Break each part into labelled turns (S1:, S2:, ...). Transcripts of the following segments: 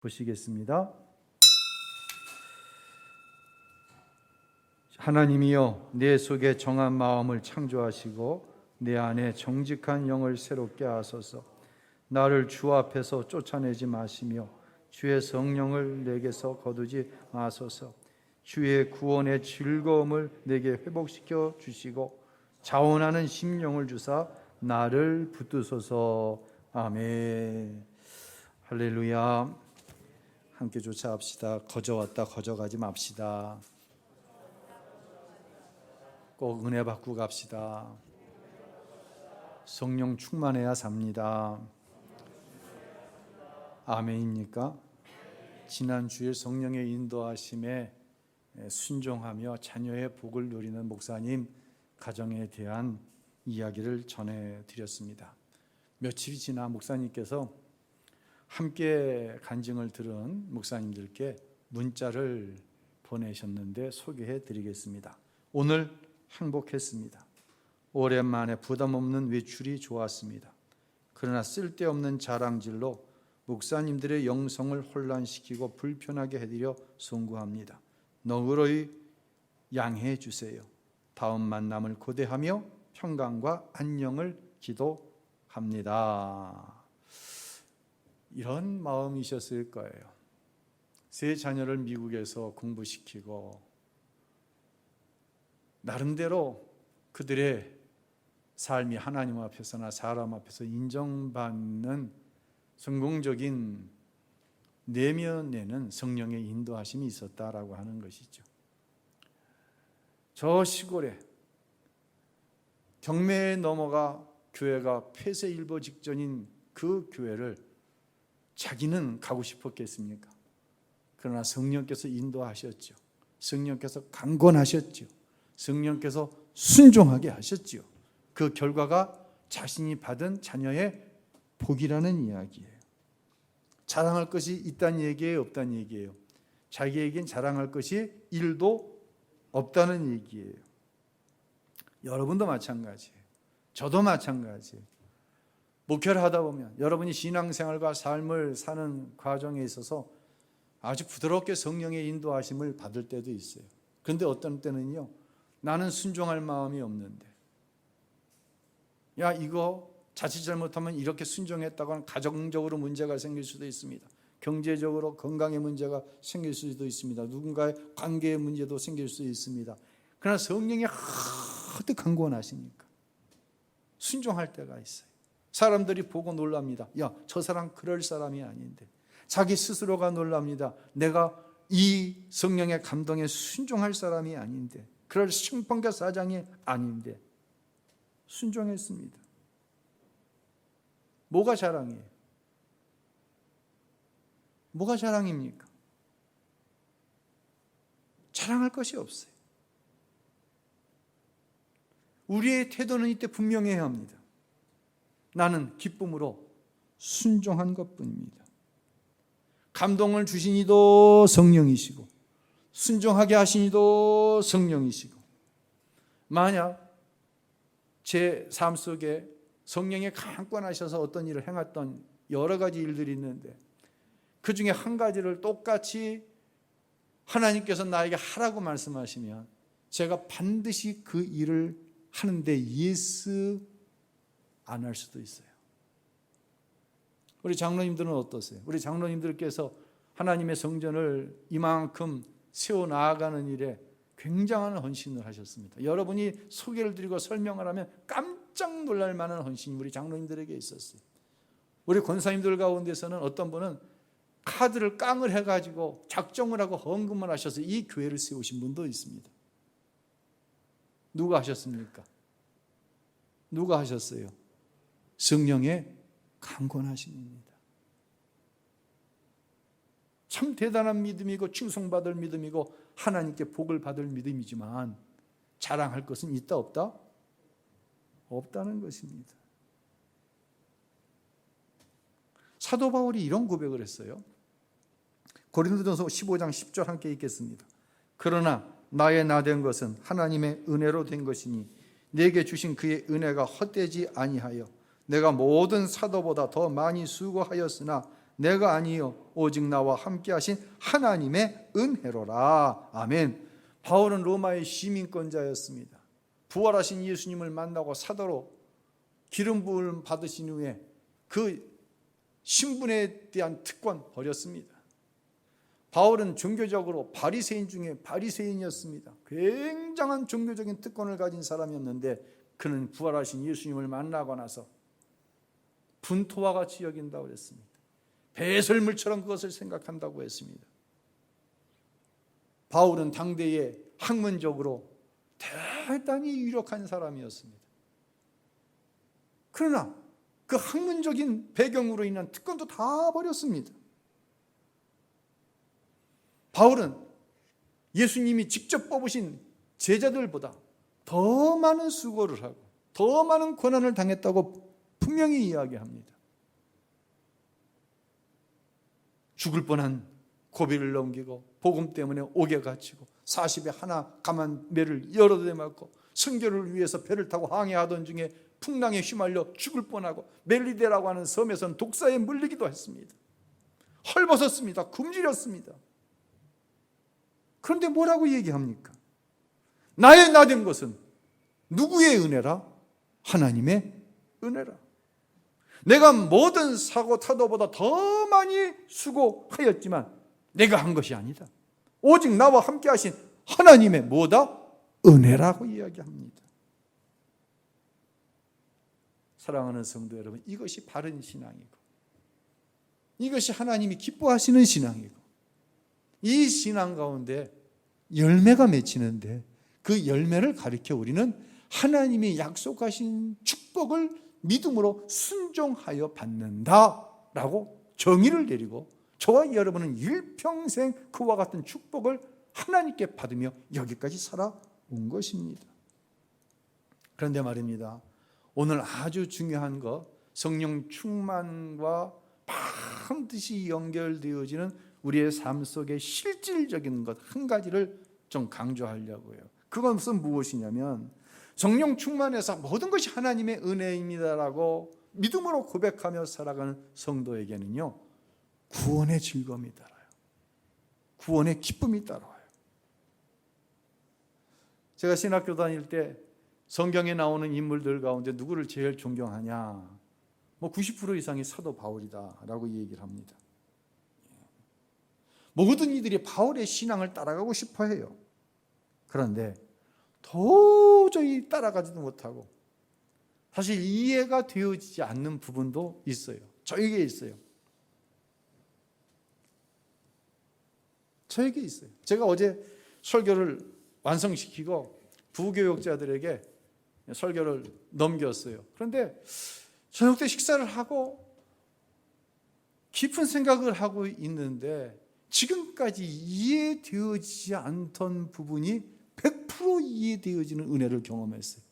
S1: 보시겠습니다. 하나님이여, 내 속에 정한 마음을 창조하시고 내 안에 정직한 영을 새롭게 하소서. 나를 주 앞에서 쫓아내지 마시며 주의 성령을 내게서 거두지 마소서. 주의 구원의 즐거움을 내게 회복시켜 주시고 자원하는 심령을 주사 나를 붙드소서. 아멘. 할렐루야. 함께 조차합시다. 거저왔다 거저가지 맙시다. 꼭 은혜 받고 갑시다. 성령 충만해야 삽니다. 아멘입니까? 지난 주일 성령의 인도하심에 순종하며 자녀의 복을 누리는 목사님 가정에 대한 이야기를 전해드렸습니다. 며칠이 지나 목사님께서 함께 간증을 들은 목사님들께 문자를 보내셨는데 소개해드리겠습니다. 오늘 행복했습니다. 오랜만에 부담 없는 외출이 좋았습니다. 그러나 쓸데없는 자랑질로 목사님들의 영성을 혼란시키고 불편하게 해드려 송구합니다. 너그러이 양해해 주세요. 다음 만남을 고대하며 평강과 안녕을 기도합니다. 이런 마음이셨을 거예요. 세 자녀를 미국에서 공부시키고 나름대로 그들의 삶이 하나님 앞에서나 사람 앞에서 인정받는 성공적인 내면에는 성령의 인도하심이 있었다라고 하는 것이죠. 저 시골에 경매에 넘어가 교회가 폐쇄일보 직전인 그 교회를 자기는 가고 싶었겠습니까? 그러나 성령께서 인도하셨죠. 성령께서 강권하셨죠. 성령께서 순종하게 하셨죠. 그 결과가 자신이 받은 자녀의 복이라는 이야기예요. 자랑할 것이 있다는 얘기예요, 없다는 얘기예요? 자기에겐 자랑할 것이 1도 없다는 얘기예요. 여러분도 마찬가지예요. 저도 마찬가지예요. 목회를 하다 보면 여러분이 신앙생활과 삶을 사는 과정에 있어서 아주 부드럽게 성령의 인도하심을 받을 때도 있어요. 그런데 어떤 때는요, 나는 순종할 마음이 없는데, 야, 이거 자칫 잘못하면 이렇게 순종했다고 하면 가정적으로 문제가 생길 수도 있습니다. 경제적으로 건강의 문제가 생길 수도 있습니다. 누군가의 관계의 문제도 생길 수 있습니다. 그러나 성령이 하도 강권하시니까 순종할 때가 있어요. 사람들이 보고 놀랍니다. 야, 저 사람 그럴 사람이 아닌데. 자기 스스로가 놀랍니다. 내가 이 성령의 감동에 순종할 사람이 아닌데, 그럴 신방과 사장이 아닌데 순종했습니다. 뭐가 자랑이에요? 뭐가 자랑입니까? 자랑할 것이 없어요. 우리의 태도는 이때 분명해야 합니다. 나는 기쁨으로 순종한 것뿐입니다. 감동을 주신 이도 성령이시고 순종하게 하신 이도 성령이시고, 만약 제 삶 속에 성령에 강권하셔서 어떤 일을 행했던 여러 가지 일들이 있는데 그 중에 한 가지를 똑같이 하나님께서 나에게 하라고 말씀하시면 제가 반드시 그 일을 하는데 예스 안 할 수도 있어요. 우리 장로님들은 어떠세요? 우리 장로님들께서 하나님의 성전을 이만큼 세워나가는 일에 굉장한 헌신을 하셨습니다. 여러분이 소개를 드리고 설명을 하면 깜짝 놀랄 만한 헌신이 우리 장로님들에게 있었어요. 우리 권사님들 가운데서는 어떤 분은 카드를 깡을 해가지고 작정을 하고 헌금을 하셔서 이 교회를 세우신 분도 있습니다. 누가 하셨습니까? 누가 하셨어요? 성령의 강권하심입니다. 참 대단한 믿음이고 칭송받을 믿음이고 하나님께 복을 받을 믿음이지만 자랑할 것은 있다 없다? 없다는 것입니다. 사도 바울이 이런 고백을 했어요. 고린도전서 15장 10절 함께 읽겠습니다. 그러나 나의 나된 것은 하나님의 은혜로 된 것이니 내게 주신 그의 은혜가 헛되지 아니하여 내가 모든 사도보다 더 많이 수고하였으나 내가 아니요 오직 나와 함께 하신 하나님의 은혜로라. 아멘. 바울은 로마의 시민권자였습니다. 부활하신 예수님을 만나고 사도로 기름 부음을 받으신 후에 그 신분에 대한 특권 버렸습니다. 바울은 종교적으로 바리새인 중에 바리새인이었습니다. 굉장한 종교적인 특권을 가진 사람이었는데 그는 부활하신 예수님을 만나고 나서 분토와 같이 여긴다고 했습니다. 배설물처럼 그것을 생각한다고 했습니다. 바울은 당대에 학문적으로 대단히 유력한 사람이었습니다. 그러나 그 학문적인 배경으로 인한 특권도 다 버렸습니다. 바울은 예수님이 직접 뽑으신 제자들보다 더 많은 수고를 하고 더 많은 고난을 당했다고 분명히 이야기합니다. 죽을 뻔한 고비를 넘기고 복음 때문에 옥에 갇히고 40에 하나 감한 매를 여러 대 맞고 선교를 위해서 배를 타고 항해하던 중에 풍랑에 휘말려 죽을 뻔하고 멜리데라고 하는 섬에서는 독사에 물리기도 했습니다. 헐벗었습니다. 굶주렸습니다. 그런데 뭐라고 얘기합니까? 나의 나된 것은 누구의 은혜라? 하나님의 은혜라. 내가 모든 사고 타도보다 더 많이 수고하였지만 내가 한 것이 아니다. 오직 나와 함께 하신 하나님의 뭐다? 은혜라고 이야기합니다. 사랑하는 성도 여러분, 이것이 바른 신앙이고 이것이 하나님이 기뻐하시는 신앙이고 이 신앙 가운데 열매가 맺히는데 그 열매를 가리켜 우리는 하나님이 약속하신 축복을 믿음으로 순종하여 받는다라고 정의를 내리고 저와 여러분은 일평생 그와 같은 축복을 하나님께 받으며 여기까지 살아온 것입니다. 그런데 말입니다. 오늘 아주 중요한 것, 성령 충만과 반드시 연결되어지는 우리의 삶 속의 실질적인 것 한 가지를 좀 강조하려고요. 그것은 무엇이냐면 성령 충만해서 모든 것이 하나님의 은혜입니다라고 믿음으로 고백하며 살아가는 성도에게는요, 구원의 즐거움이 따라요. 구원의 기쁨이 따라와요. 제가 신학교 다닐 때 성경에 나오는 인물들 가운데 누구를 제일 존경하냐? 90% 이상이 사도 바울이다라고 얘기를 합니다. 모든 이들이 바울의 신앙을 따라가고 싶어 해요. 그런데 도저히 따라가지도 못하고 사실 이해가 되어지지 않는 부분도 있어요. 저에게 있어요. 저에게 있어요. 제가 어제 설교를 완성시키고 부교육자들에게 설교를 넘겼어요. 그런데 저녁 때 식사를 하고 깊은 생각을 하고 있는데 지금까지 이해되어지지 않던 부분이 100% 이해되어지는 은혜를 경험했어요.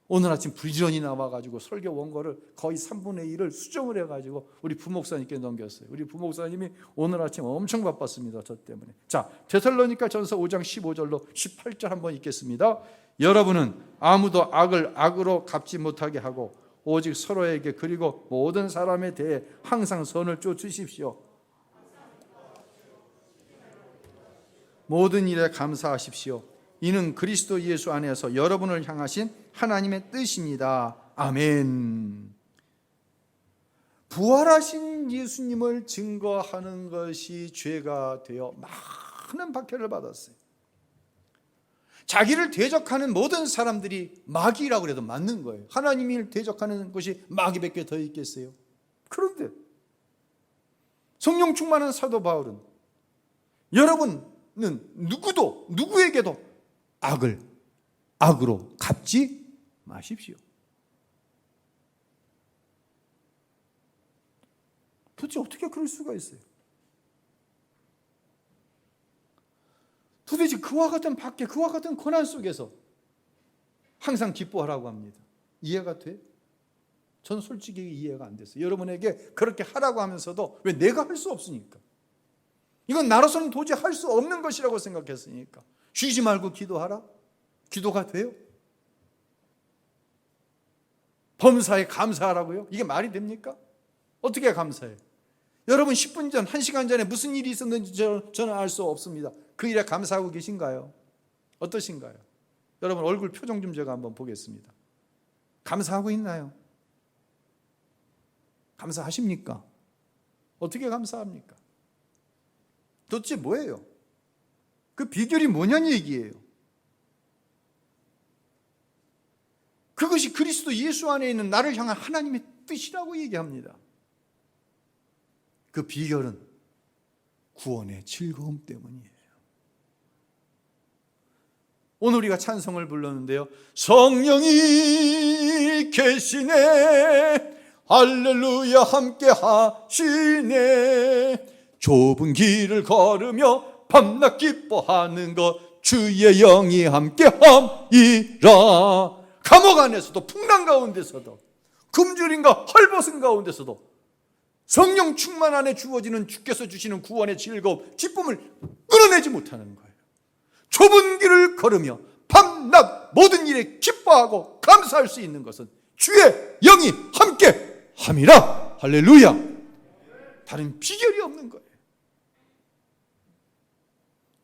S1: 오늘 아침 부지런히 나와가지고 설교 원고를 거의 3분의 1을 수정을 해가지고 우리 부목사님께 넘겼어요. 우리 부목사님이 오늘 아침 엄청 바빴습니다. 저 때문에. 자, 데살로니가 전서 5장 15절로 18절 한번 읽겠습니다. 여러분은 아무도 악을 악으로 갚지 못하게 하고 오직 서로에게 그리고 모든 사람에 대해 항상 선을 쫓으십시오. 모든 일에 감사하십시오. 이는 그리스도 예수 안에서 여러분을 향하신 하나님의 뜻입니다. 아멘. 부활하신 예수님을 증거하는 것이 죄가 되어 많은 박해를 받았어요. 자기를 대적하는 모든 사람들이 마귀라고 해도 맞는 거예요. 하나님을 대적하는 것이 마귀밖에 더 있겠어요? 그런데 성령 충만한 사도 바울은 여러분은 누구에게도 악을 악으로 갚지 마십시오. 도대체 어떻게 그럴 수가 있어요? 도대체 그와 같은 박해, 그와 같은 고난 속에서 항상 기뻐하라고 합니다. 이해가 돼? 저는 솔직히 이해가 안 됐어요. 여러분에게 그렇게 하라고 하면서도 왜 내가 할 수 없으니까. 이건 나로서는 도저히 할 수 없는 것이라고 생각했으니까. 쉬지 말고 기도하라? 기도가 돼요? 범사에 감사하라고요? 이게 말이 됩니까? 어떻게 감사해? 여러분 10분 전, 1시간 전에 무슨 일이 있었는지 저는 알 수 없습니다. 그 일에 감사하고 계신가요? 어떠신가요? 여러분 얼굴 표정 좀 제가 한번 보겠습니다. 감사하고 있나요? 감사하십니까? 어떻게 감사합니까? 도대체 뭐예요? 그 비결이 뭐냐는 얘기예요. 그것이 그리스도 예수 안에 있는 나를 향한 하나님의 뜻이라고 얘기합니다. 그 비결은 구원의 즐거움 때문이에요. 오늘 우리가 찬송을 불렀는데요, 성령이 계시네 할렐루야 함께 하시네 좁은 길을 걸으며 밤낮 기뻐하는 것 주의 영이 함께 함이라. 감옥 안에서도 풍랑 가운데서도 굶주림과 헐벗은 가운데서도 성령 충만 안에 주어지는 주께서 주시는 구원의 즐거움, 기쁨을 끊어내지 못하는 거예요. 좁은 길을 걸으며 밤낮 모든 일에 기뻐하고 감사할 수 있는 것은 주의 영이 함께 함이라. 할렐루야. 다른 비결이 없는 거예요.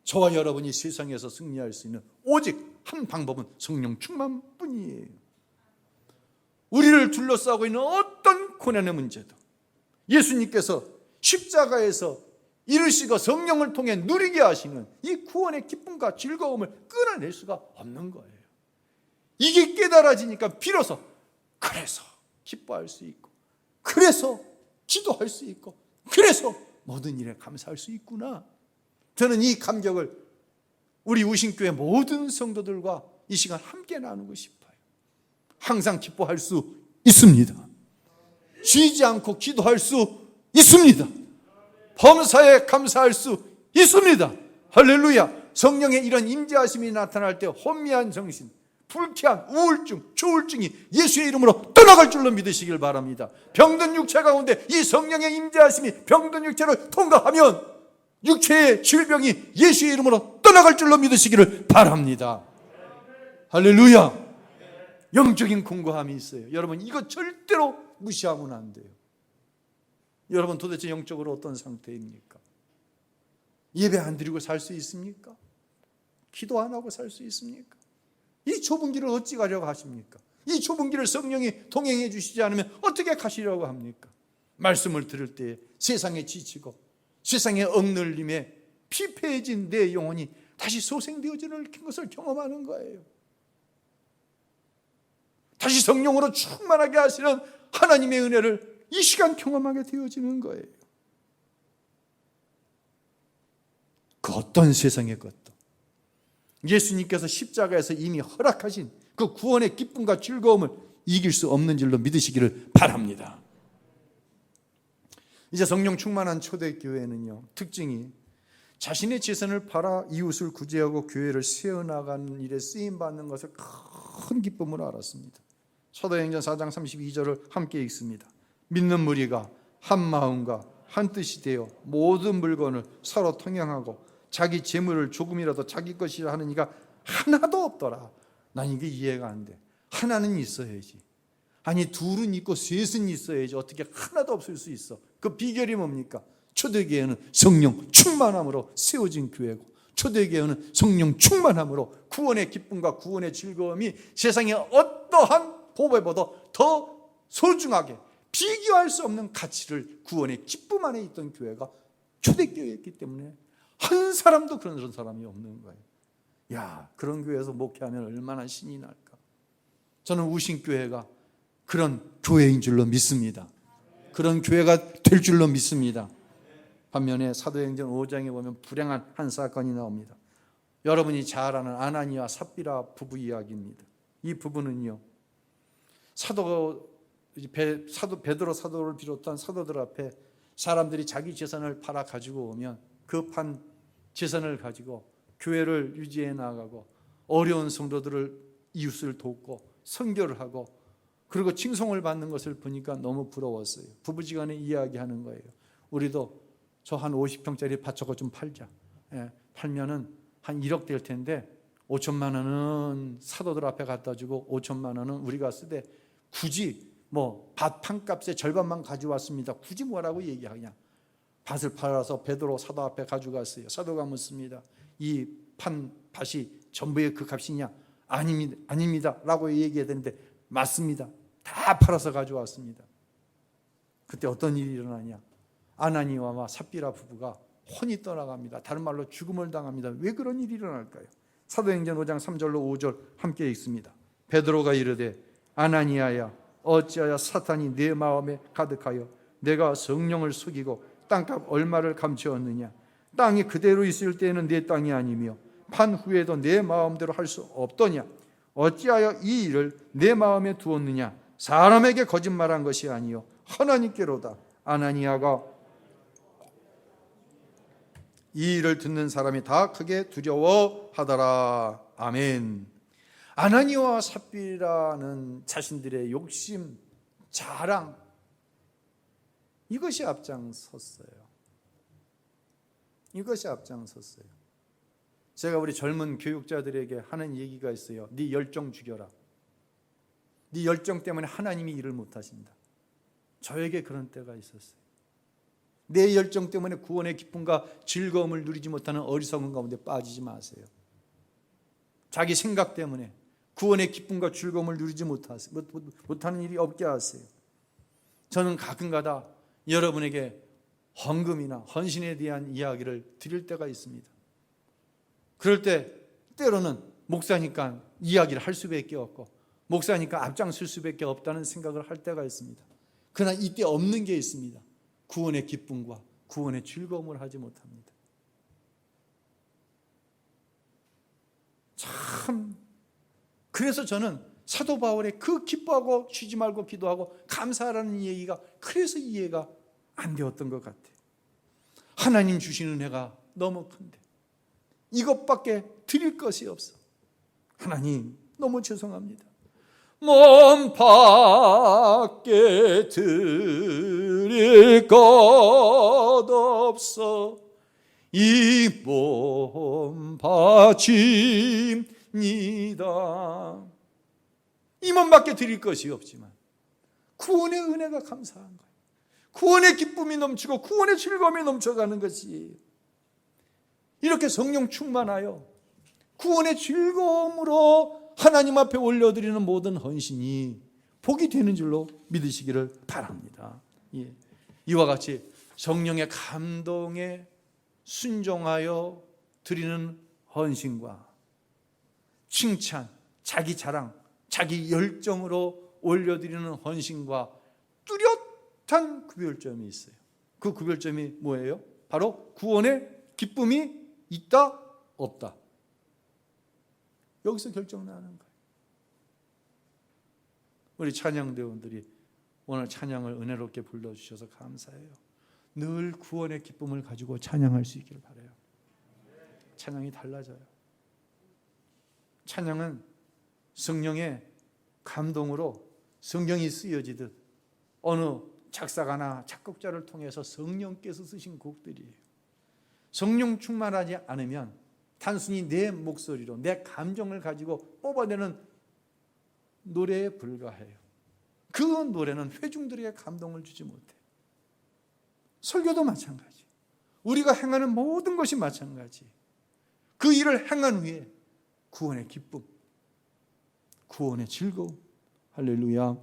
S1: 저와 여러분이 세상에서 승리할 수 있는 오직 한 방법은 성령 충만뿐이에요. 우리를 둘러싸고 있는 어떤 고난의 문제도 예수님께서 십자가에서 이루시고 성령을 통해 누리게 하시는 이 구원의 기쁨과 즐거움을 끊어낼 수가 없는 거예요. 이게 깨달아지니까 비로소 그래서 기뻐할 수 있고, 그래서 기도할 수 있고, 그래서 모든 일에 감사할 수 있구나. 저는 이 감격을 우리 우신교회 모든 성도들과 이 시간 함께 나누고 싶어요. 항상 기뻐할 수 있습니다. 쉬지 않고 기도할 수 있습니다. 범사에 감사할 수 있습니다. 할렐루야. 성령의 이런 임재하심이 나타날 때 혼미한 정신, 불쾌한 우울증, 조울증이 예수의 이름으로 떠나갈 줄로 믿으시길 바랍니다. 병든 육체 가운데 이 성령의 임재하심이 병든 육체를 통과하면 육체의 질병이 예수의 이름으로 떠나갈 줄로 믿으시기를 바랍니다. 할렐루야. 영적인 공고함이 있어요. 여러분 이거 절대로 무시하면 안 돼요. 여러분 도대체 영적으로 어떤 상태입니까? 예배 안 드리고 살 수 있습니까? 기도 안 하고 살 수 있습니까? 이 좁은 길을 어찌 가려고 하십니까? 이 좁은 길을 성령이 동행해 주시지 않으면 어떻게 가시려고 합니까? 말씀을 들을 때 세상에 지치고 세상의 억눌림에 피폐해진 내 영혼이 다시 소생되어지는 것을 경험하는 거예요. 다시 성령으로 충만하게 하시는 하나님의 은혜를 이 시간 경험하게 되어지는 거예요. 그 어떤 세상의 것도 예수님께서 십자가에서 이미 허락하신 그 구원의 기쁨과 즐거움을 이길 수 없는 줄로 믿으시기를 바랍니다. 이제 성령 충만한 초대교회는요, 특징이 자신의 재산을 팔아 이웃을 구제하고 교회를 세워나가는 일에 쓰임받는 것을 큰 기쁨으로 알았습니다. 사도행전 4장 32절을 함께 읽습니다. 믿는 무리가 한 마음과 한 뜻이 되어 모든 물건을 서로 통용하고 자기 재물을 조금이라도 자기 것이라 하는 이가 하나도 없더라. 난 이게 이해가 안 돼. 하나는 있어야지. 아니 둘은 있고 셋은 있어야지. 어떻게 하나도 없을 수 있어? 그 비결이 뭡니까? 초대교회는 성령 충만함으로 세워진 교회고, 초대교회는 성령 충만함으로 구원의 기쁨과 구원의 즐거움이 세상의 어떠한 보배보다 더 소중하게 비교할 수 없는 가치를 구원의 기쁨 안에 있던 교회가 초대교회였기 때문에 한 사람도 그런 사람이 없는 거예요. 야, 그런 교회에서 목회하면 얼마나 신이 날까. 저는 우신교회가 그런 교회인 줄로 믿습니다. 그런 교회가 될 줄로 믿습니다. 반면에 사도행전 5장에 보면 불행한 한 사건이 나옵니다. 여러분이 잘 아는 아나니와 삽비라 부부 이야기입니다. 이 부부는요, 사도 베드로 사도를 비롯한 사도들 앞에 사람들이 자기 재산을 팔아 가지고 오면 그 판 재산을 가지고 교회를 유지해 나가고 어려운 성도들을 이웃을 돕고 선교를 하고 그리고 칭송을 받는 것을 보니까 너무 부러웠어요. 부부지간에 이야기하는 거예요. 우리도 저 한 50평짜리 밭 저거 좀 팔자. 팔면은 한 1억 될 텐데 5천만 원은 사도들 앞에 갖다 주고 5천만 원은 우리가 쓰되 굳이 뭐 밭 판값의 절반만 가져왔습니다. 굳이 뭐라고 얘기하냐. 밭을 팔아서 베드로 사도 앞에 가져갔어요. 사도가 묻습니다. 이 판 밭이 전부의 그 값이냐? 아닙니다 라고 얘기해야 되는데 맞습니다. 다 팔아서 가져왔습니다. 그때 어떤 일이 일어나냐? 아나니아와 삽비라 부부가 혼이 떠나갑니다. 다른 말로 죽음을 당합니다. 왜 그런 일이 일어날까요? 사도행전 5장 3절로 5절 함께 읽습니다. 베드로가 이르되 아나니아야 어찌하여 사탄이 내 마음에 가득하여 내가 성령을 속이고 땅값 얼마를 감추었느냐? 땅이 그대로 있을 때에는 내 땅이 아니며 판 후에도 내 마음대로 할 수 없더냐? 어찌하여 이 일을 내 마음에 두었느냐? 사람에게 거짓말한 것이 아니요 하나님께로다. 아나니아가 이 일을 듣는 사람이 다 크게 두려워하더라. 아멘. 아나니아와 삽비라는 자신들의 욕심, 자랑, 이것이 앞장섰어요. 이것이 앞장섰어요. 제가 우리 젊은 교육자들에게 하는 얘기가 있어요. 네 열정 죽여라. 네 열정 때문에 하나님이 일을 못하신다. 저에게 그런 때가 있었어요. 내 열정 때문에 구원의 기쁨과 즐거움을 누리지 못하는 어리석은 가운데 빠지지 마세요. 자기 생각 때문에 구원의 기쁨과 즐거움을 누리지 못하는 일이 없게 하세요. 저는 가끔가다 여러분에게 헌금이나 헌신에 대한 이야기를 드릴 때가 있습니다. 그럴 때 때로는 목사니까 이야기를 할 수밖에 없고 목사니까 앞장설 수밖에 없다는 생각을 할 때가 있습니다. 그러나 이때 없는 게 있습니다. 구원의 기쁨과 구원의 즐거움을 하지 못합니다. 참, 그래서 저는 사도 바울의 그 기뻐하고 쉬지 말고 기도하고 감사하라는 얘기가 그래서 이해가 안 되었던 것 같아요. 하나님 주시는 은혜가 너무 큰데 이것밖에 드릴 것이 없어. 하나님 너무 죄송합니다. 몸 밖에 드릴 것 없어 이 몸 바칩니다. 이 몸밖에 드릴 것이 없지만 구원의 은혜가 감사한 거예요. 구원의 기쁨이 넘치고 구원의 즐거움이 넘쳐가는 것이 이렇게 성령 충만하여 구원의 즐거움으로 하나님 앞에 올려드리는 모든 헌신이 복이 되는 줄로 믿으시기를 바랍니다. 예. 이와 같이 성령의 감동에 순종하여 드리는 헌신과 칭찬, 자기 자랑, 자기 열정으로 올려드리는 헌신과 뚜렷한 구별점이 있어요. 그 구별점이 뭐예요? 바로 구원의 기쁨이 있다, 없다. 여기서 결정나는 거예요. 우리 찬양대원들이 오늘 찬양을 은혜롭게 불러주셔서 감사해요. 늘 구원의 기쁨을 가지고 찬양할 수 있기를 바라요. 찬양이 달라져요. 찬양은 성령의 감동으로 성경이 쓰여지듯 어느 작사가나 작곡자를 통해서 성령께서 쓰신 곡들이에요. 성령 충만하지 않으면 단순히 내 목소리로 내 감정을 가지고 뽑아내는 노래에 불과해요. 그 노래는 회중들에게 감동을 주지 못해요. 설교도 마찬가지. 우리가 행하는 모든 것이 마찬가지. 그 일을 행한 후에 구원의 기쁨, 구원의 즐거움. 할렐루야.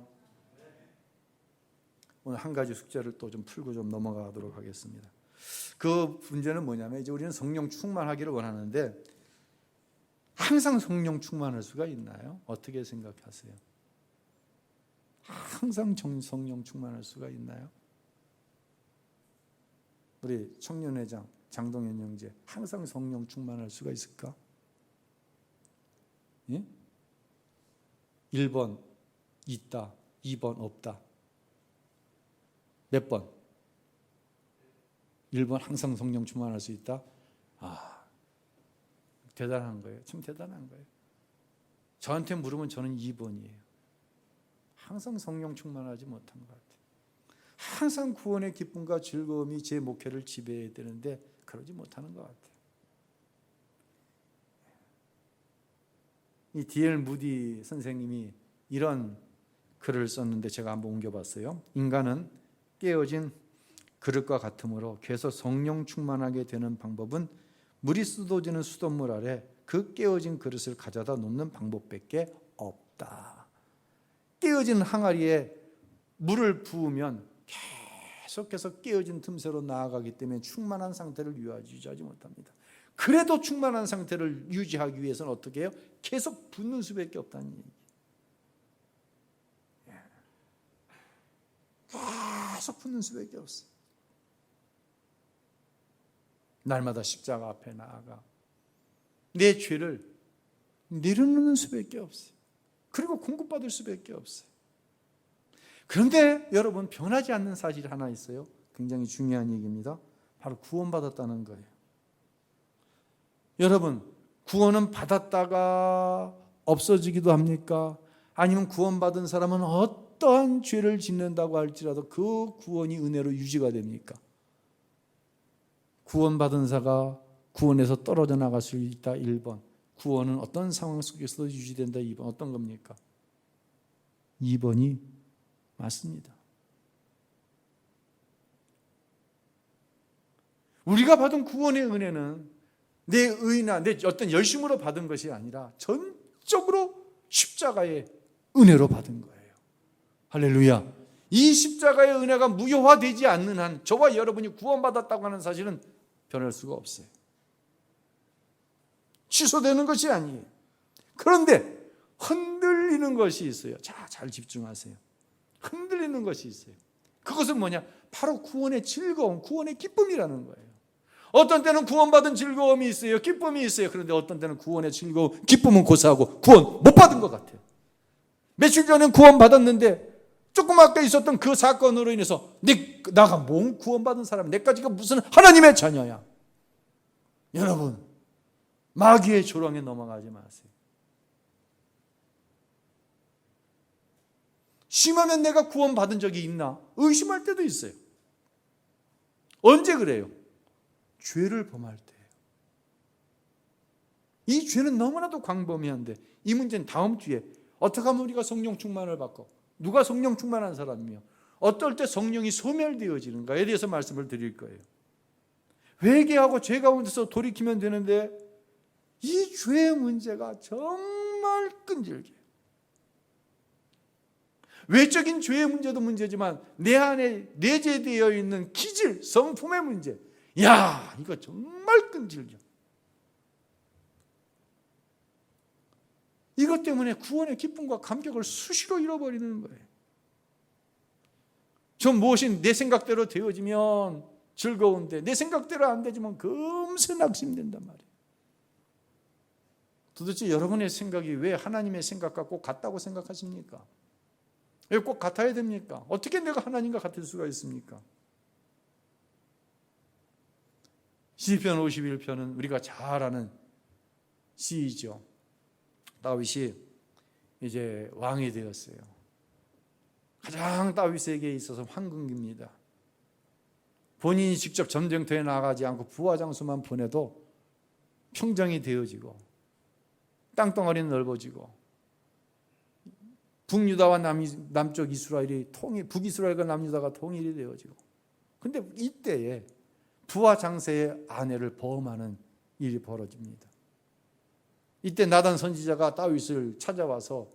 S1: 오늘 한 가지 숙제를 또 좀 풀고 좀 넘어가도록 하겠습니다. 그 문제는 뭐냐면 이제 우리는 성령 충만하기를 원하는데 항상 성령 충만할 수가 있나요? 어떻게 생각하세요? 항상 성령 충만할 수가 있나요? 우리 청년회장 장동현 형제 항상 성령 충만할 수가 있을까? 예? 1번 있다, 2번 없다. 몇 번? 1번 항상 성령 충만할 수 있다? 대단한 거예요. 참 대단한 거예요. 저한테 물으면 저는 2번이에요. 항상 성령 충만하지 못한 것 같아요. 항상 구원의 기쁨과 즐거움이 제 목회를 지배해야 되는데 그러지 못하는 것 같아요. 이 D.L. 무디 선생님이 이런 글을 썼는데 제가 한번 옮겨봤어요. 인간은 깨어진 그릇과 같으므로 계속 성령 충만하게 되는 방법은 물이 쏟아지는 수돗물 아래 그 깨어진 그릇을 가져다 놓는 방법밖에 없다. 깨어진 항아리에 물을 부으면 계속해서 깨어진 틈새로 나아가기 때문에 충만한 상태를 유지하지 못합니다. 그래도 충만한 상태를 유지하기 위해서는 어떻게 해요? 계속 붓는 수밖에 없다는 얘기예요. 계속 붓는 수밖에 없어요. 날마다 십자가 앞에 나아가 내 죄를 내려놓는 수밖에 없어요. 그리고 공급받을 수밖에 없어요. 그런데 여러분, 변하지 않는 사실이 하나 있어요. 굉장히 중요한 얘기입니다. 바로 구원받았다는 거예요. 여러분, 구원은 받았다가 없어지기도 합니까? 아니면 구원받은 사람은 어떠한 죄를 짓는다고 할지라도 그 구원이 은혜로 유지가 됩니까? 구원받은 자가 구원에서 떨어져 나갈 수 있다. 1번. 구원은 어떤 상황 속에서도 유지된다. 2번. 어떤 겁니까? 2번이 맞습니다. 우리가 받은 구원의 은혜는 내 의나 내 어떤 열심으로 받은 것이 아니라 전적으로 십자가의 은혜로 받은 거예요. 할렐루야. 이 십자가의 은혜가 무효화되지 않는 한 저와 여러분이 구원받았다고 하는 사실은 변할 수가 없어요. 취소되는 것이 아니에요. 그런데 흔들리는 것이 있어요. 자, 잘 집중하세요. 흔들리는 것이 있어요. 그것은 뭐냐? 바로 구원의 즐거움, 구원의 기쁨이라는 거예요. 어떤 때는 구원받은 즐거움이 있어요. 기쁨이 있어요. 그런데 어떤 때는 구원의 즐거움, 기쁨은 고사하고 구원 못 받은 것 같아요. 며칠 전에 구원받았는데 조금 아까 있었던 그 사건으로 인해서 나가 뭔 구원받은 사람, 내까지가 무슨 하나님의 자녀야. 여러분, 마귀의 조롱에 넘어가지 마세요. 심하면 내가 구원받은 적이 있나? 의심할 때도 있어요. 언제 그래요? 죄를 범할 때예요. 이 죄는 너무나도 광범위한데 이 문제는 다음 주에 어떻게 하면 우리가 성령 충만을 받고 누가 성령 충만한 사람이며 어떨 때 성령이 소멸되어지는가에 대해서 말씀을 드릴 거예요. 회개하고 죄 가운데서 돌이키면 되는데 이 죄의 문제가 정말 끈질겨요. 외적인 죄의 문제도 문제지만 내 안에 내재되어 있는 기질, 성품의 문제, 야, 이거 정말 끈질겨. 이것 때문에 구원의 기쁨과 감격을 수시로 잃어버리는 거예요. 전 무엇이 내 생각대로 되어지면 즐거운데 내 생각대로 안 되지만 금세 낙심된단 말이에요. 도대체 여러분의 생각이 왜 하나님의 생각과 꼭 같다고 생각하십니까? 왜 꼭 같아야 됩니까? 어떻게 내가 하나님과 같을 수가 있습니까? 시편 51편은 우리가 잘 아는 시이죠. 다윗이 이제 왕이 되었어요. 가장 다윗에게 있어서 황금기입니다. 본인이 직접 전쟁터에 나가지 않고 부하 장수만 보내도 평정이 되어지고 땅덩어리는 넓어지고 북유다와 남쪽 이스라엘이 북이스라엘과 남유다가 통일이 되어지고, 근데 이때에 부하 장세의 아내를 범하는 일이 벌어집니다. 이때 나단 선지자가 다윗을 찾아와서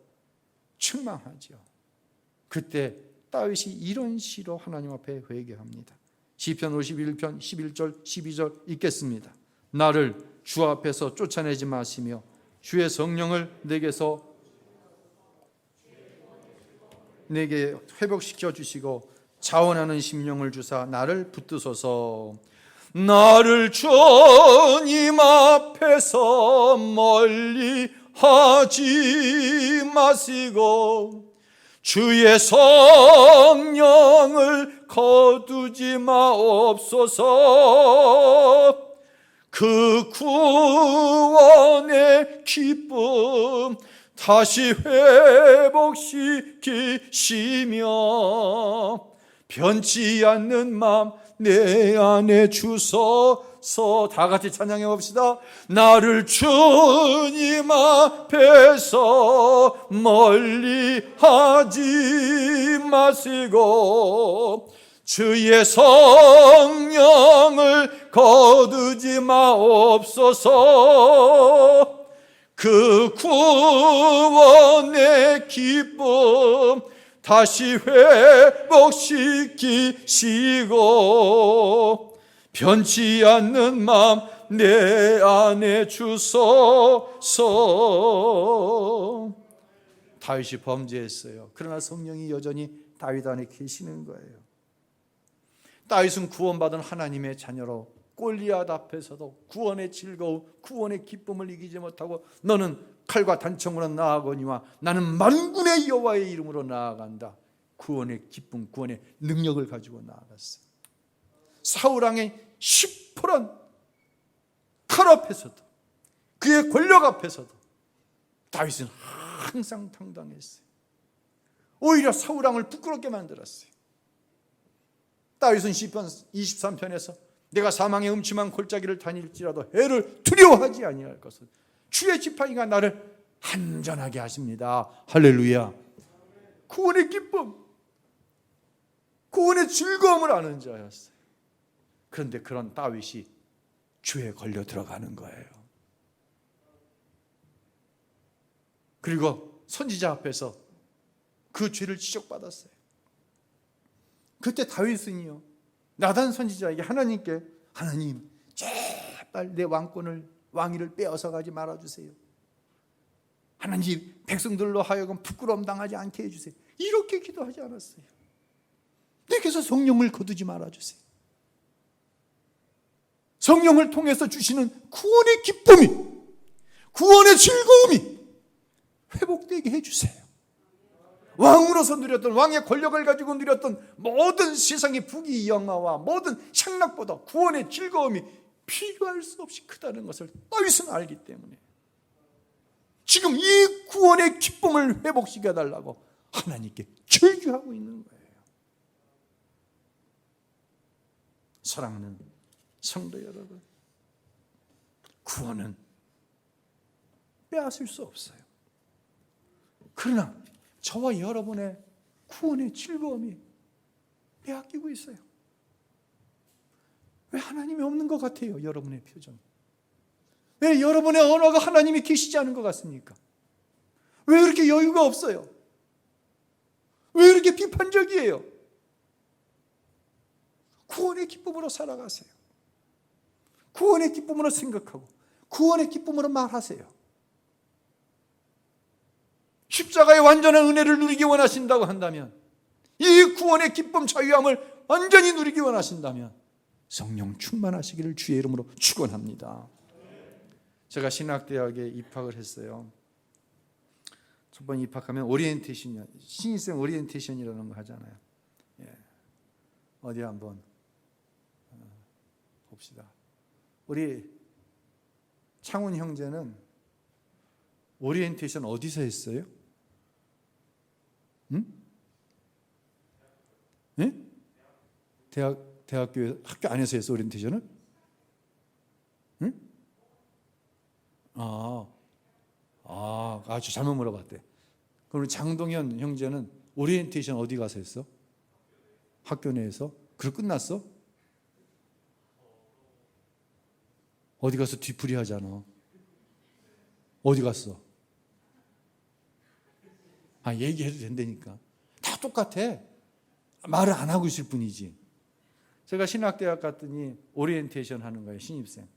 S1: 책망하죠. 그때 다윗이 이런 시로 하나님 앞에 회개합니다. 시편 51편 11절 12절 읽겠습니다. 나를 주 앞에서 쫓아내지 마시며 주의 성령을 내게 회복시켜 주시고 자원하는 심령을 주사 나를 붙드소서. 나를 주님 앞에서 멀리 하지 마시고 주의 성령을 거두지 마옵소서. 그 구원의 기쁨 다시 회복시키시며 변치 않는 마음 내 안에 주소서. 다 같이 찬양해 봅시다. 나를 주님 앞에서 멀리 하지 마시고 주의 성령을 거두지 마옵소서. 그 구원의 기쁨 다시 회복시키시고 변치 않는 마음 내 안에 주소서. 다윗이 범죄했어요. 그러나 성령이 여전히 다윗 안에 계시는 거예요. 다윗은 구원받은 하나님의 자녀로 골리앗 앞에서도 구원의 즐거움, 구원의 기쁨을 이기지 못하고 너는 칼과 단청으로 나아가거니와 나는 만군의 여호와의 이름으로 나아간다. 구원의 기쁨, 구원의 능력을 가지고 나아갔어요. 사울왕의 시퍼런 칼 앞에서도, 그의 권력 앞에서도 다윗은 항상 당당했어요. 오히려 사울왕을 부끄럽게 만들었어요. 다윗은 시편 23편에서 내가 사망의 음침한 골짜기를 다닐지라도 해를 두려워하지 아니할 것은 주의 지팡이가 나를 안전하게 하십니다. 할렐루야. 구원의 기쁨, 구원의 즐거움을 아는 자였어요. 그런데 그런 다윗이 죄에 걸려 들어가는 거예요. 그리고 선지자 앞에서 그 죄를 지적받았어요. 그때 다윗은요, 나단 선지자에게 하나님께, 하나님 제발 내 왕위를 빼앗아 가지 말아주세요. 하나님 백성들로 하여금 부끄러움 당하지 않게 해주세요. 이렇게 기도하지 않았어요. 내게서 성령을 거두지 말아주세요. 성령을 통해서 주시는 구원의 기쁨이, 구원의 즐거움이 회복되게 해주세요. 왕으로서 누렸던, 왕의 권력을 가지고 누렸던 모든 세상의 부귀 영화와 모든 향락보다 구원의 즐거움이 비교할 수 없이 크다는 것을 다윗은 알기 때문에 지금 이 구원의 기쁨을 회복시켜달라고 하나님께 절규하고 있는 거예요. 사랑하는 성도 여러분, 구원은 빼앗을 수 없어요. 그러나 저와 여러분의 구원의 즐거움이 빼앗기고 있어요. 왜 하나님이 없는 것 같아요? 여러분의 표정이. 왜 여러분의 언어가 하나님이 계시지 않은 것 같습니까? 왜 이렇게 여유가 없어요? 왜 이렇게 비판적이에요? 구원의 기쁨으로 살아가세요. 구원의 기쁨으로 생각하고 구원의 기쁨으로 말하세요. 십자가의 완전한 은혜를 누리기 원하신다고 한다면, 이 구원의 기쁨, 자유함을 완전히 누리기 원하신다면 성령 충만하시기를 주의 이름으로 축원합니다. 제가 신학대학에 입학을 했어요. 첫 번 입학하면 오리엔테이션이요, 신입생 오리엔테이션이라는 거 하잖아요. 예. 어디 한번 봅시다. 우리 창훈 형제는 오리엔테이션 어디서 했어요? 응? 네? 대학교 학교 안에서 했어, 오리엔테이션을? 응? 아주 잘못 물어봤대. 그럼 장동현 형제는 오리엔테이션 어디 가서 했어? 학교 내에서? 그리고 끝났어? 어디 가서 뒤풀이 하잖아. 어디 갔어? 얘기해도 된다니까. 다 똑같아. 말을 안 하고 있을 뿐이지. 제가 신학대학 갔더니 오리엔테이션 하는 거예요, 신입생.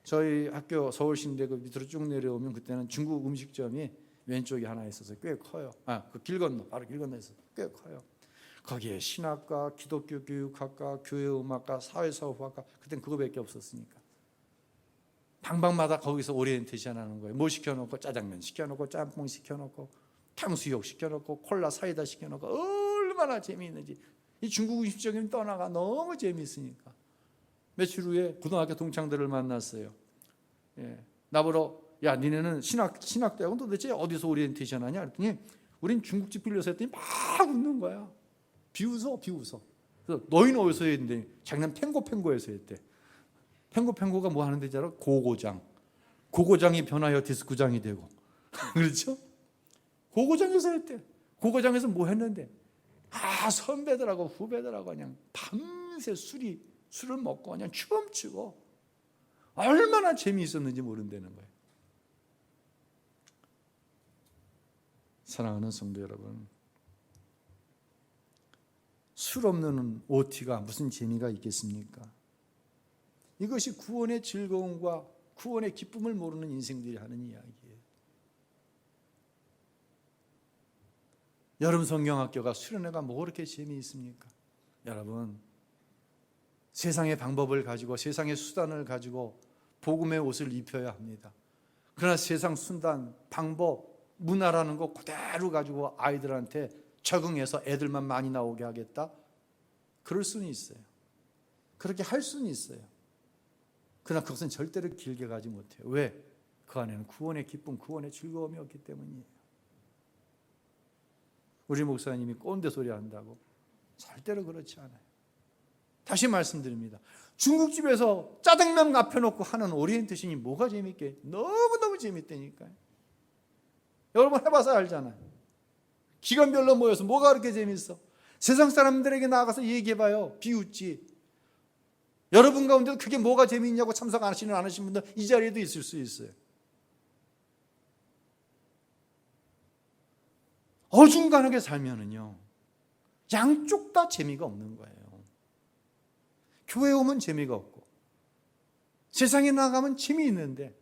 S1: 저희 학교 서울신대 그 밑으로 쭉 내려오면 그때는 중국 음식점이 왼쪽에 하나 있어서 꽤 커요. 그 길 건너, 바로 길 건너에 있어서 꽤 커요. 거기에 신학과, 기독교 교육학과, 교회음악과, 사회사업학과, 그땐 그거밖에 없었으니까. 방방마다 거기서 오리엔테이션 하는 거예요. 뭐 시켜놓고 짜장면 시켜놓고 짬뽕 시켜놓고 탕수육 시켜놓고 콜라 사이다 시켜놓고 얼마나 재미있는지. 이 중국 음식점이 떠나가 너무 재미있으니까. 며칠 후에 고등학교 동창들을 만났어요. 예. 나보러 야 니네는 신학대학은 도대체 어디서 오리엔테이션 하냐 그랬더니 우린 중국집 빌려서 했더니 막 웃는 거야. 비웃어. 그래서 너희는 어디서 했는데 작년 팽고에서 했대. 팽고가 뭐 하는 데지 알아? 고고장이 변하여 디스코장이 되고 그렇죠? 고고장에서 했대. 고고장에서 뭐 했는데 선배들하고 후배들하고 그냥 밤새 술을 먹고 그냥 춤추고 얼마나 재미있었는지 모른다는 거예요. 사랑하는 성도 여러분, 술 없는 OT가 무슨 재미가 있겠습니까? 이것이 구원의 즐거움과 구원의 기쁨을 모르는 인생들이 하는 이야기예요. 여름 성경학교가 수련회가 뭐 그렇게 재미있습니까? 여러분, 세상의 방법을 가지고 세상의 수단을 가지고 복음의 옷을 입혀야 합니다. 그러나 세상 수단, 방법, 문화라는 거 그대로 가지고 아이들한테 적응해서 애들만 많이 나오게 하겠다? 그럴 수는 있어요. 그렇게 할 수는 있어요. 그러나 그것은 절대로 길게 가지 못해요. 왜? 그 안에는 구원의 기쁨, 구원의 즐거움이 없기 때문이에요. 우리 목사님이 꼰대 소리 한다고? 절대로 그렇지 않아요. 다시 말씀드립니다. 중국집에서 짜장면 앞에 놓고 하는 오리엔테신이 뭐가 재밌게? 너무너무 재밌다니까요. 여러분 해봐서 알잖아요. 기관별로 모여서 뭐가 그렇게 재밌어? 세상 사람들에게 나가서 얘기해봐요. 비웃지. 여러분 가운데도 그게 뭐가 재미있냐고 참석 안 하시는 분들 이 자리에도 있을 수 있어요. 어중간하게 살면은요, 양쪽 다 재미가 없는 거예요. 교회 오면 재미가 없고 세상에 나가면 재미있는데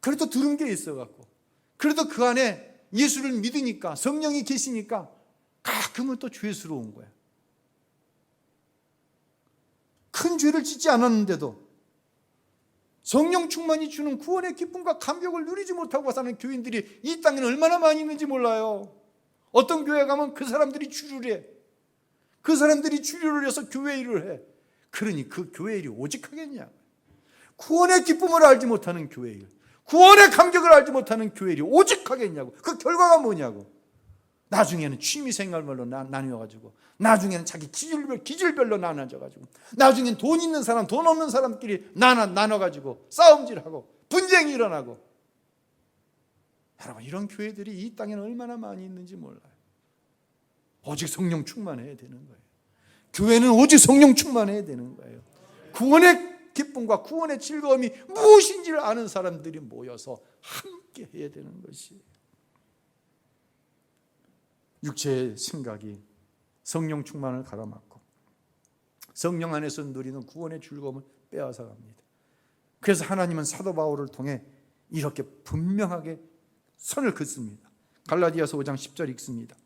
S1: 그래도 들은 게 있어갖고 그래도 그 안에 예수를 믿으니까 성령이 계시니까 가끔은 또 죄스러운 거야. 큰 죄를 짓지 않았는데도 성령 충만이 주는 구원의 기쁨과 감격을 누리지 못하고 사는 교인들이 이 땅에는 얼마나 많이 있는지 몰라요. 어떤 교회 가면 그 사람들이 주류를 해. 그 사람들이 주류를 해서 교회 일을 해. 그러니 그 교회 일이 오직하겠냐? 구원의 기쁨을 알지 못하는 교회 일, 구원의 감격을 알지 못하는 교회 일이 오직하겠냐고. 그 결과가 뭐냐고. 나중에는 취미생활별로 나뉘어가지고, 나중에는 자기 기질별로 나눠져가지고, 나중에는 돈 있는 사람, 돈 없는 사람끼리 나눠가지고 싸움질하고 분쟁이 일어나고. 여러분, 이런 교회들이 이 땅에는 얼마나 많이 있는지 몰라요. 오직 성령 충만해야 되는 거예요. 교회는 오직 성령 충만해야 되는 거예요. 구원의 기쁨과 구원의 즐거움이 무엇인지를 아는 사람들이 모여서 함께 해야 되는 것이에요. 육체의 생각이 성령 충만을 가로막고 성령 안에서 누리는 구원의 즐거움을 빼앗아 갑니다. 그래서 하나님은 사도 바울을 통해 이렇게 분명하게 선을 긋습니다. 갈라디아서 5장 10절 읽습니다.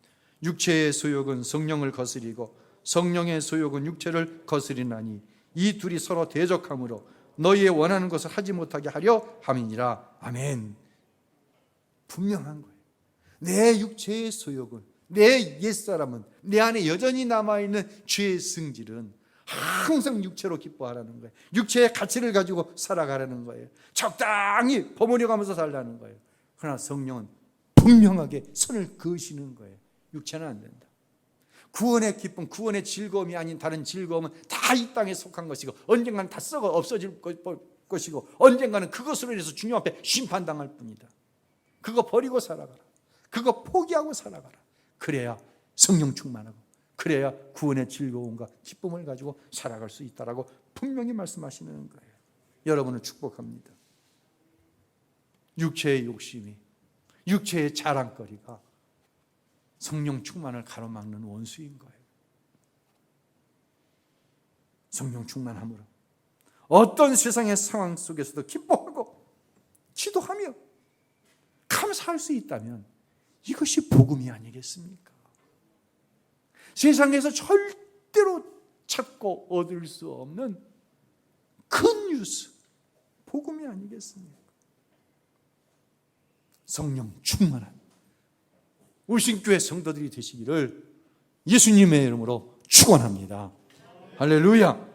S1: 육체의 소욕은 성령을 거스리고 성령의 소욕은 육체를 거스리나니 이 둘이 서로 대적하므로 너희의 원하는 것을 하지 못하게 하려 함이니라. 아멘. 분명한 거예요. 내 육체의 소욕은, 내 옛사람은, 내 안에 여전히 남아있는 죄의 승질은 항상 육체로 기뻐하라는 거예요. 육체의 가치를 가지고 살아가라는 거예요. 적당히 버무려가면서 살라는 거예요. 그러나 성령은 분명하게 선을 그으시는 거예요. 육체는 안 된다. 구원의 기쁨, 구원의 즐거움이 아닌 다른 즐거움은 다 이 땅에 속한 것이고 언젠가는 다 썩어 없어질 것이고 언젠가는 그것으로 인해서 주님 앞에 심판당할 뿐이다. 그거 버리고 살아가라. 그거 포기하고 살아가라. 그래야 성령 충만하고 그래야 구원의 즐거움과 기쁨을 가지고 살아갈 수 있다라고 분명히 말씀하시는 거예요. 여러분을 축복합니다. 육체의 욕심이, 육체의 자랑거리가 성령 충만을 가로막는 원수인 거예요. 성령 충만함으로 어떤 세상의 상황 속에서도 기뻐하고 기도하며 감사할 수 있다면 이것이 복음이 아니겠습니까? 세상에서 절대로 찾고 얻을 수 없는 큰 뉴스, 복음이 아니겠습니까? 성령 충만한 울신교회 성도들이 되시기를 예수님의 이름으로 축원합니다. 할렐루야.